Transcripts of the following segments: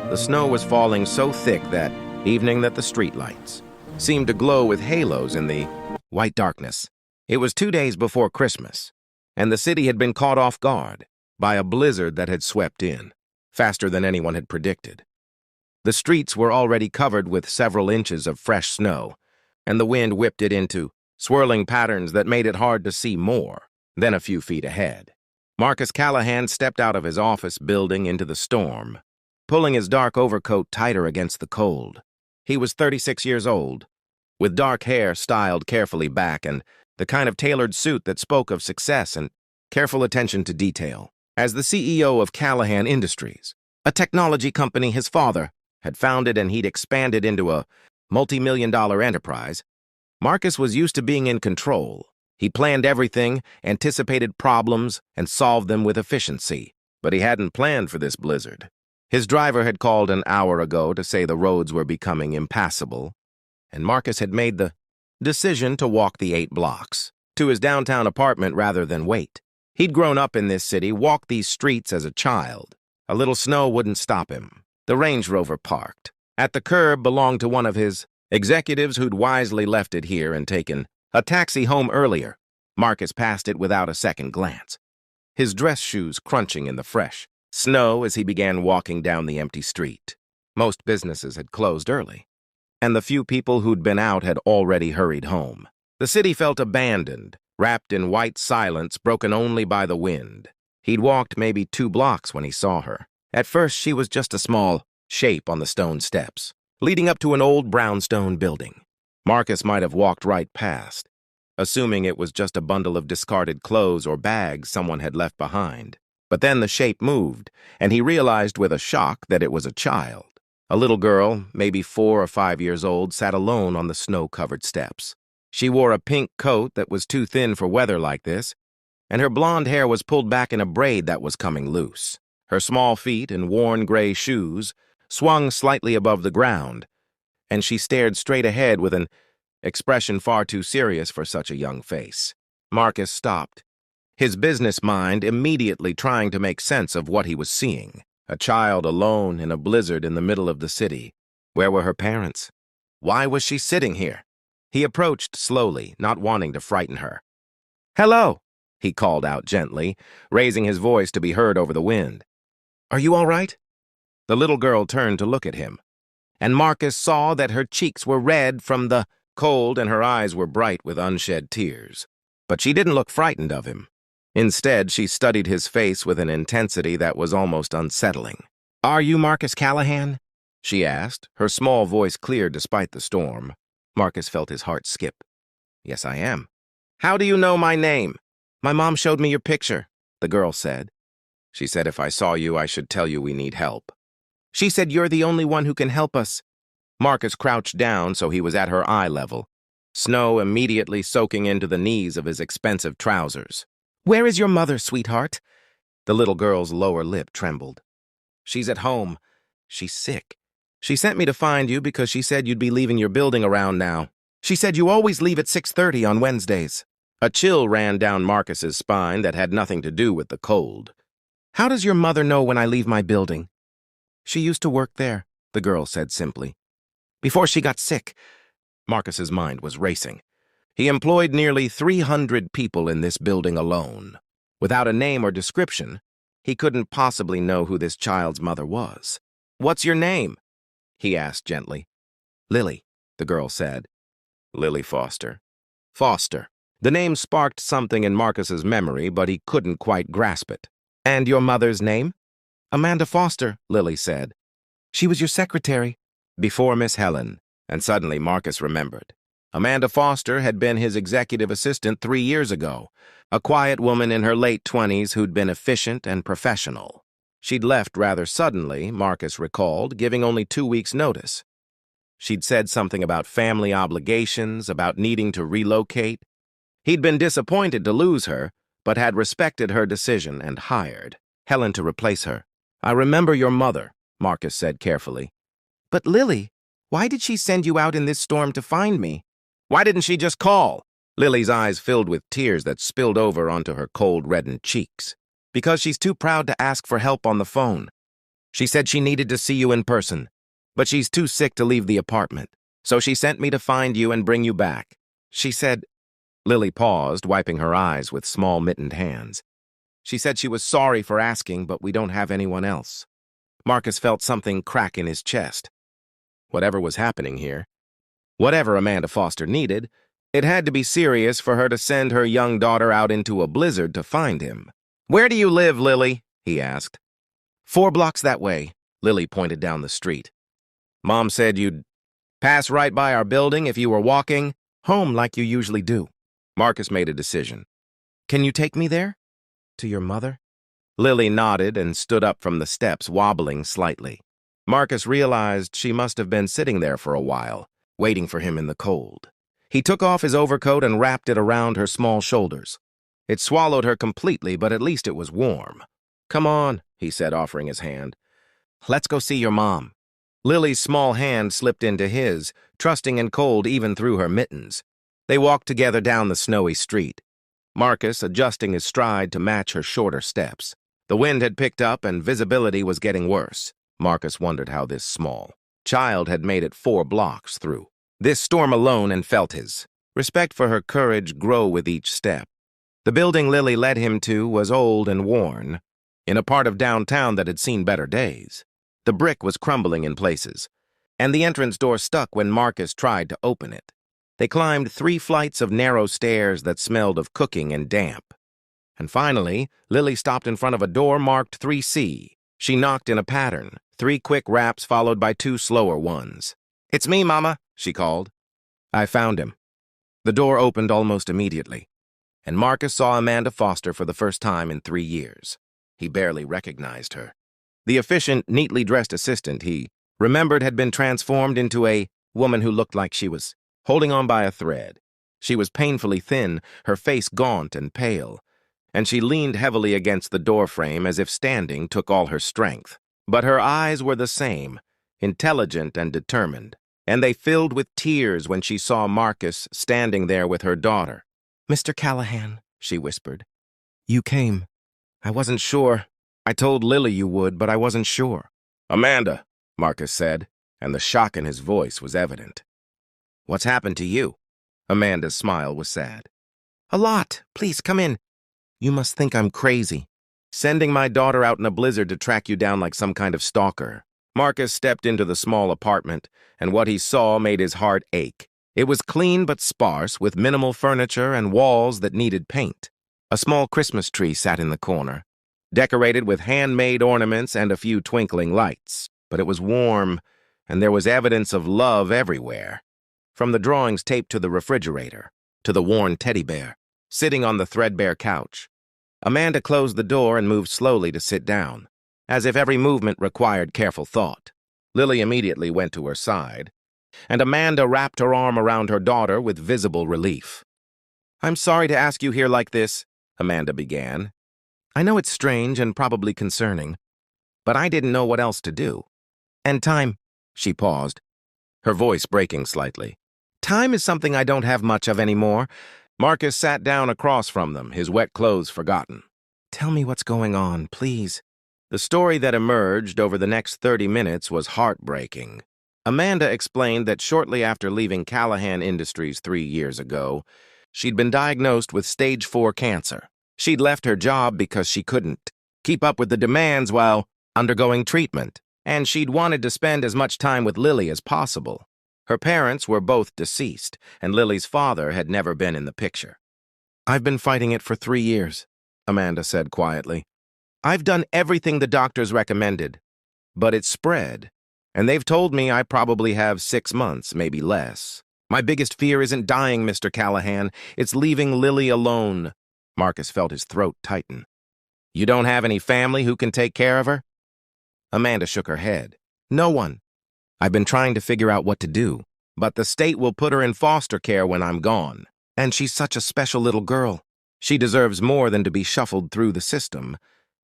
The snow was falling so thick that evening that the streetlights seemed to glow with halos in the white darkness. It was 2 days before Christmas, and the city had been caught off guard by a blizzard that had swept in, faster than anyone had predicted. The streets were already covered with several inches of fresh snow, and the wind whipped it into swirling patterns that made it hard to see more than a few feet ahead. Marcus Callahan stepped out of his office building into the storm, pulling his dark overcoat tighter against the cold. He was 36 years old, with dark hair styled carefully back and the kind of tailored suit that spoke of success and careful attention to detail. As the CEO of Callahan Industries, a technology company his father had founded and he'd expanded into a multi-million-dollar enterprise, Marcus was used to being in control. He planned everything, anticipated problems, and solved them with efficiency. But he hadn't planned for this blizzard. His driver had called an hour ago to say the roads were becoming impassable, and Marcus had made the decision to walk the 8 blocks to his downtown apartment rather than wait. He'd grown up in this city, walked these streets as a child. A little snow wouldn't stop him. The Range Rover parked at the curb belonged to one of his executives who'd wisely left it here and taken a taxi home earlier. Marcus passed it without a second glance, his dress shoes crunching in the fresh snow as he began walking down the empty street. Most businesses had closed early, and the few people who'd been out had already hurried home. The city felt abandoned, wrapped in white silence broken only by the wind. He'd walked maybe 2 blocks when he saw her. At first, she was just a small shape on the stone steps, leading up to an old brownstone building. Marcus might have walked right past, assuming it was just a bundle of discarded clothes or bags someone had left behind. But then the shape moved, and he realized with a shock that it was a child. A little girl, maybe 4 or 5 years old, sat alone on the snow-covered steps. She wore a pink coat that was too thin for weather like this, and her blonde hair was pulled back in a braid that was coming loose. Her small feet and worn gray shoes swung slightly above the ground, and she stared straight ahead with an expression far too serious for such a young face. Marcus stopped, his business mind immediately trying to make sense of what he was seeing. A child alone in a blizzard in the middle of the city. Where were her parents? Why was she sitting here? He approached slowly, not wanting to frighten her. "Hello," he called out gently, raising his voice to be heard over the wind. "Are you all right?" The little girl turned to look at him, and Marcus saw that her cheeks were red from the cold and her eyes were bright with unshed tears. But she didn't look frightened of him. Instead, she studied his face with an intensity that was almost unsettling. "Are you Marcus Callahan?" she asked, her small voice clear despite the storm. Marcus felt his heart skip. "Yes, I am." "How do you know my name?" "My mom showed me your picture," the girl said. "She said if I saw you, I should tell you we need help." "She said you're the only one who can help us." Marcus crouched down so he was at her eye level, snow immediately soaking into the knees of his expensive trousers. "Where is your mother, sweetheart?" The little girl's lower lip trembled. "She's at home. She's sick. She sent me to find you because she said you'd be leaving your building around now. She said you always leave at 6:30 on Wednesdays." A chill ran down Marcus's spine that had nothing to do with the cold. "How does your mother know when I leave my building?" "She used to work there," the girl said simply. "Before she got sick." Marcus's mind was racing. He employed nearly 300 people in this building alone. Without a name or description, he couldn't possibly know who this child's mother was. "What's your name?" he asked gently. "Lily," the girl said. "Lily Foster." Foster. The name sparked something in Marcus's memory, but he couldn't quite grasp it. "And your mother's name?" "Amanda Foster," Lily said. "She was your secretary." "Before Miss Helen." And suddenly Marcus remembered. Amanda Foster had been his executive assistant 3 years ago, a quiet woman in her late 20s who'd been efficient and professional. She'd left rather suddenly, Marcus recalled, giving only 2 weeks' notice. She'd said something about family obligations, about needing to relocate. He'd been disappointed to lose her, but had respected her decision and hired Helen to replace her. "I remember your mother," Marcus said carefully. "But Lily, why did she send you out in this storm to find me?" "Why didn't she just call?" Lily's eyes filled with tears that spilled over onto her cold, reddened cheeks. "Because she's too proud to ask for help on the phone. She said she needed to see you in person, but she's too sick to leave the apartment, so she sent me to find you and bring you back. She said—" Lily paused, wiping her eyes with small mittened hands. "She said she was sorry for asking, but we don't have anyone else." Marcus felt something crack in his chest. Whatever was happening here, whatever Amanda Foster needed, it had to be serious for her to send her young daughter out into a blizzard to find him. "Where do you live, Lily?" he asked. 4 blocks that way," Lily pointed down the street. "Mom said you'd pass right by our building if you were walking home like you usually do." Marcus made a decision. "Can you take me there? To your mother?" Lily nodded and stood up from the steps, wobbling slightly. Marcus realized she must have been sitting there for a while, waiting for him in the cold. He took off his overcoat and wrapped it around her small shoulders. It swallowed her completely, but at least it was warm. "Come on," he said, offering his hand. "Let's go see your mom." Lily's small hand slipped into his, trusting and cold even through her mittens. They walked together down the snowy street, Marcus adjusting his stride to match her shorter steps. The wind had picked up and visibility was getting worse. Marcus wondered how this small child had made it 4 blocks through this storm alone, and felt his respect for her courage grow with each step. The building Lily led him to was old and worn, in a part of downtown that had seen better days. The brick was crumbling in places, and the entrance door stuck when Marcus tried to open it. They climbed 3 flights of narrow stairs that smelled of cooking and damp. And finally, Lily stopped in front of a door marked 3C. She knocked in a pattern, 3 quick raps followed by 2 slower ones. "It's me, Mama," she called. "I found him." The door opened almost immediately, and Marcus saw Amanda Foster for the first time in 3 years. He barely recognized her. The efficient, neatly dressed assistant he remembered had been transformed into a woman who looked like she was holding on by a thread. She was painfully thin, her face gaunt and pale, and she leaned heavily against the doorframe as if standing took all her strength. But her eyes were the same, intelligent and determined, and they filled with tears when she saw Marcus standing there with her daughter. "Mr. Callahan," she whispered. "You came. I wasn't sure. I told Lily you would, but I wasn't sure." "Amanda," Marcus said, and the shock in his voice was evident. "What's happened to you?" Amanda's smile was sad. "A lot. Please, come in. You must think I'm crazy, sending my daughter out in a blizzard to track you down like some kind of stalker." Marcus stepped into the small apartment, and what he saw made his heart ache. It was clean but sparse, with minimal furniture and walls that needed paint. A small Christmas tree sat in the corner, decorated with handmade ornaments and a few twinkling lights. But it was warm, and there was evidence of love everywhere. From the drawings taped to the refrigerator, to the worn teddy bear, sitting on the threadbare couch. Amanda closed the door and moved slowly to sit down, as if every movement required careful thought. Lily immediately went to her side, and Amanda wrapped her arm around her daughter with visible relief. "I'm sorry to ask you here like this," Amanda began. "I know it's strange and probably concerning, but I didn't know what else to do. And time," she paused, her voice breaking slightly. "Time is something I don't have much of anymore." Marcus sat down across from them, his wet clothes forgotten. "Tell me what's going on, please." The story that emerged over the next 30 minutes was heartbreaking. Amanda explained that shortly after leaving Callahan Industries 3 years ago, she'd been diagnosed with stage 4 cancer. She'd left her job because she couldn't keep up with the demands while undergoing treatment, and she'd wanted to spend as much time with Lily as possible. Her parents were both deceased, and Lily's father had never been in the picture. "I've been fighting it for 3 years," Amanda said quietly. "I've done everything the doctors recommended, but it's spread, and they've told me I probably have 6 months, maybe less. My biggest fear isn't dying, Mr. Callahan. It's leaving Lily alone." Marcus felt his throat tighten. "You don't have any family who can take care of her?" Amanda shook her head. "No one. I've been trying to figure out what to do, but the state will put her in foster care when I'm gone. And she's such a special little girl. She deserves more than to be shuffled through the system,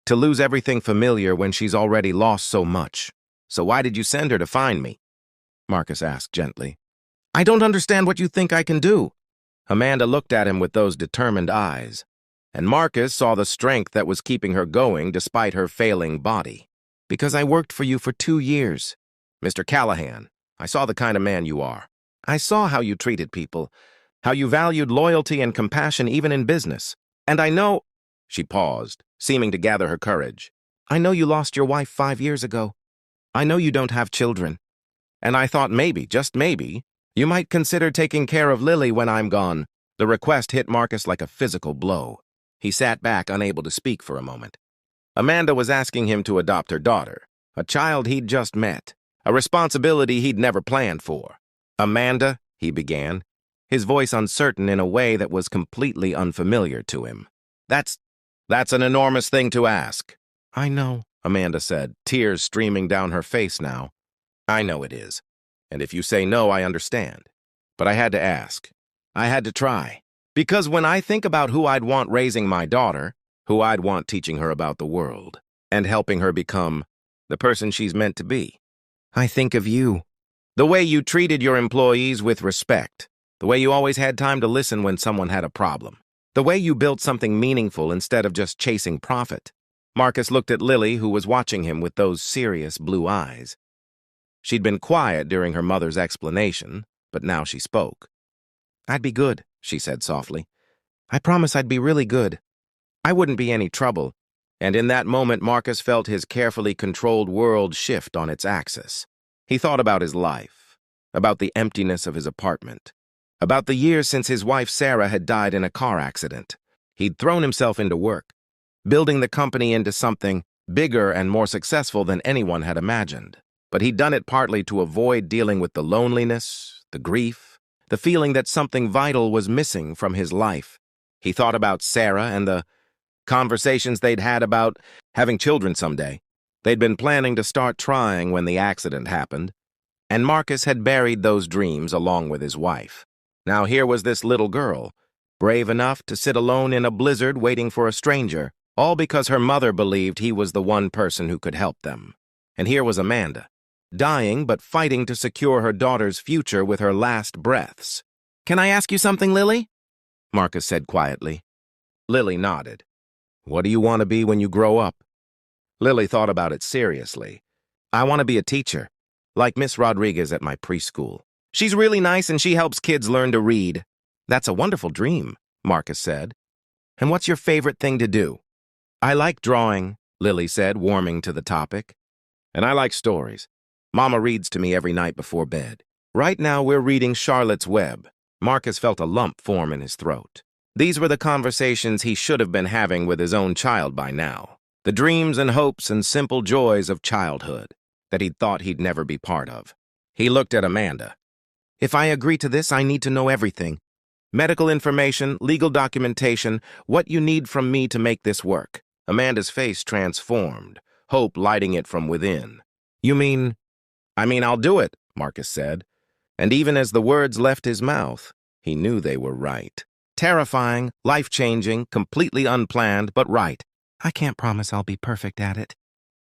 to lose everything familiar when she's already lost so much. So why did you send her to find me?" Marcus asked gently. "I don't understand what you think I can do." Amanda looked at him with those determined eyes, and Marcus saw the strength that was keeping her going despite her failing body. Because I worked for you for 2 years. Mr. Callahan, I saw the kind of man you are. I saw how you treated people, how you valued loyalty and compassion even in business. And I know—" She paused, seeming to gather her courage. "I know you lost your wife 5 years ago. I know you don't have children. And I thought maybe, just maybe, you might consider taking care of Lily when I'm gone." The request hit Marcus like a physical blow. He sat back, unable to speak for a moment. Amanda was asking him to adopt her daughter, a child he'd just met, a responsibility he'd never planned for. "Amanda," he began, his voice uncertain in a way that was completely unfamiliar to him. That's an enormous thing to ask." "I know," Amanda said, tears streaming down her face now. "I know it is. And if you say no, I understand. But I had to ask. I had to try. Because when I think about who I'd want raising my daughter, who I'd want teaching her about the world, and helping her become the person she's meant to be, I think of you. The way you treated your employees with respect. The way you always had time to listen when someone had a problem. The way you built something meaningful instead of just chasing profit." Marcus looked at Lily, who was watching him with those serious blue eyes. She'd been quiet during her mother's explanation, but now she spoke. "I'd be good," she said softly. "I promise I'd be really good. I wouldn't be any trouble." And in that moment, Marcus felt his carefully controlled world shift on its axis. He thought about his life, about the emptiness of his apartment, about the years since his wife Sarah had died in a car accident. He'd thrown himself into work, building the company into something bigger and more successful than anyone had imagined. But he'd done it partly to avoid dealing with the loneliness, the grief, the feeling that something vital was missing from his life. He thought about Sarah and the conversations they'd had about having children someday. They'd been planning to start trying when the accident happened, and Marcus had buried those dreams along with his wife. Now here was this little girl, brave enough to sit alone in a blizzard waiting for a stranger, all because her mother believed he was the one person who could help them. And here was Amanda, dying but fighting to secure her daughter's future with her last breaths. "Can I ask you something, Lily?" Marcus said quietly. Lily nodded. "What do you want to be when you grow up?" Lily thought about it seriously. "I want to be a teacher, like Miss Rodriguez at my preschool. She's really nice and she helps kids learn to read." "That's a wonderful dream," Marcus said. "And what's your favorite thing to do?" "I like drawing," Lily said, warming to the topic. "And I like stories. Mama reads to me every night before bed. Right now we're reading Charlotte's Web." Marcus felt a lump form in his throat. These were the conversations he should have been having with his own child by now. The dreams and hopes and simple joys of childhood that he'd thought he'd never be part of. He looked at Amanda. "If I agree to this, I need to know everything. Medical information, legal documentation, what you need from me to make this work." Amanda's face transformed, hope lighting it from within. "You mean—" "I mean, I'll do it," Marcus said. And even as the words left his mouth, he knew they were right. Terrifying, life-changing, completely unplanned, but right. "I can't promise I'll be perfect at it.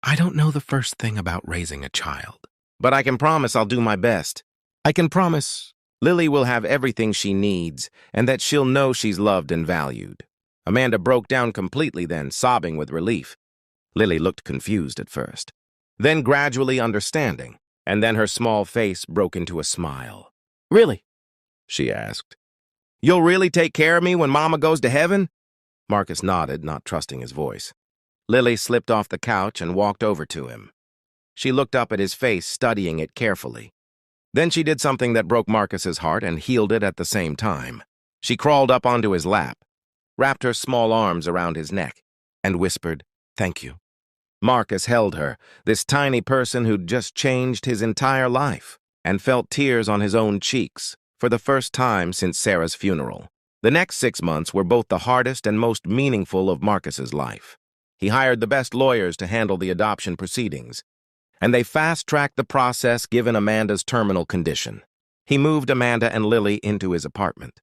I don't know the first thing about raising a child. But I can promise I'll do my best. I can promise Lily will have everything she needs, and that she'll know she's loved and valued." Amanda broke down completely then, sobbing with relief. Lily looked confused at first, then gradually understanding, and then her small face broke into a smile. "Really?" she asked. "You'll really take care of me when Mama goes to heaven?" Marcus nodded, not trusting his voice. Lily slipped off the couch and walked over to him. She looked up at his face, studying it carefully. Then she did something that broke Marcus's heart and healed it at the same time. She crawled up onto his lap, wrapped her small arms around his neck, and whispered, "Thank you." Marcus held her, this tiny person who'd just changed his entire life, and felt tears on his own cheeks for the first time since Sarah's funeral. The next 6 months were both the hardest and most meaningful of Marcus's life. He hired the best lawyers to handle the adoption proceedings, and they fast-tracked the process given Amanda's terminal condition. He moved Amanda and Lily into his apartment,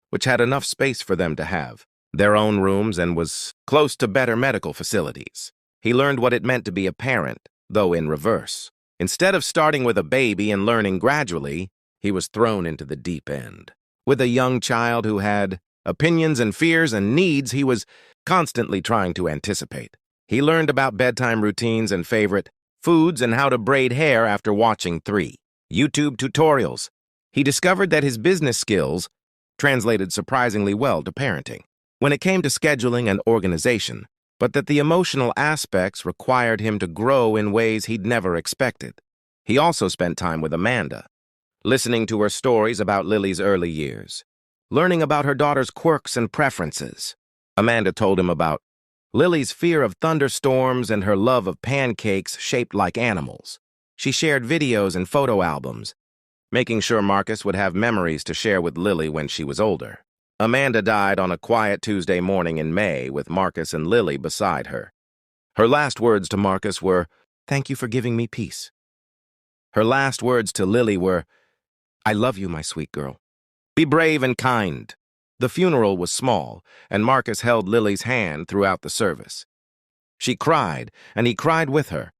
which had enough space for them to have their own rooms and was close to better medical facilities. He learned what it meant to be a parent, though in reverse. Instead of starting with a baby and learning gradually, he was thrown into the deep end. With a young child who had opinions and fears and needs he was constantly trying to anticipate. He learned about bedtime routines and favorite foods, and how to braid hair after watching 3 YouTube tutorials. He discovered that his business skills translated surprisingly well to parenting when it came to scheduling and organization, but that the emotional aspects required him to grow in ways he'd never expected. He also spent time with Amanda, listening to her stories about Lily's early years, learning about her daughter's quirks and preferences. Amanda told him about Lily's fear of thunderstorms and her love of pancakes shaped like animals. She shared videos and photo albums, making sure Marcus would have memories to share with Lily when she was older. Amanda died on a quiet Tuesday morning in May with Marcus and Lily beside her. Her last words to Marcus were, "Thank you for giving me peace." Her last words to Lily were, "I love you, my sweet girl. Be brave and kind." The funeral was small, and Marcus held Lily's hand throughout the service. She cried, and he cried with her.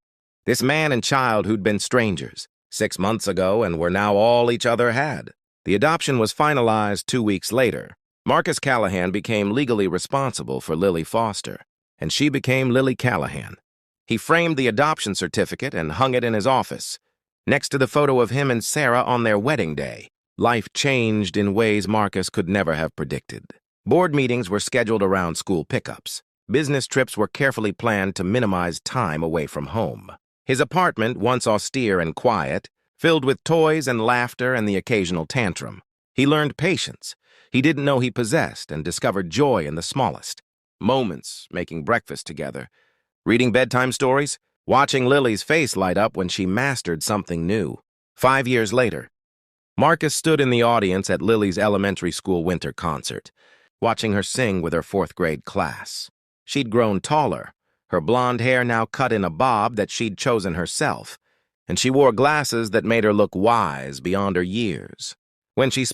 This man and child who'd been strangers 6 months ago and were now all each other had. The adoption was finalized 2 weeks later. Marcus Callahan became legally responsible for Lily Foster, and she became Lily Callahan. He framed the adoption certificate and hung it in his office, next to the photo of him and Sarah on their wedding day. Life changed in ways Marcus could never have predicted. Board meetings were scheduled around school pickups. Business trips were carefully planned to minimize time away from home. His apartment, once austere and quiet, filled with toys and laughter and the occasional tantrum. He learned patience he didn't know he possessed and discovered joy in the smallest moments, making breakfast together, reading bedtime stories, watching Lily's face light up when she mastered something new. 5 years later, Marcus stood in the audience at Lily's elementary school winter concert, watching her sing with her 4th grade class. She'd grown taller, her blonde hair now cut in a bob that she'd chosen herself, and she wore glasses that made her look wise beyond her years. When she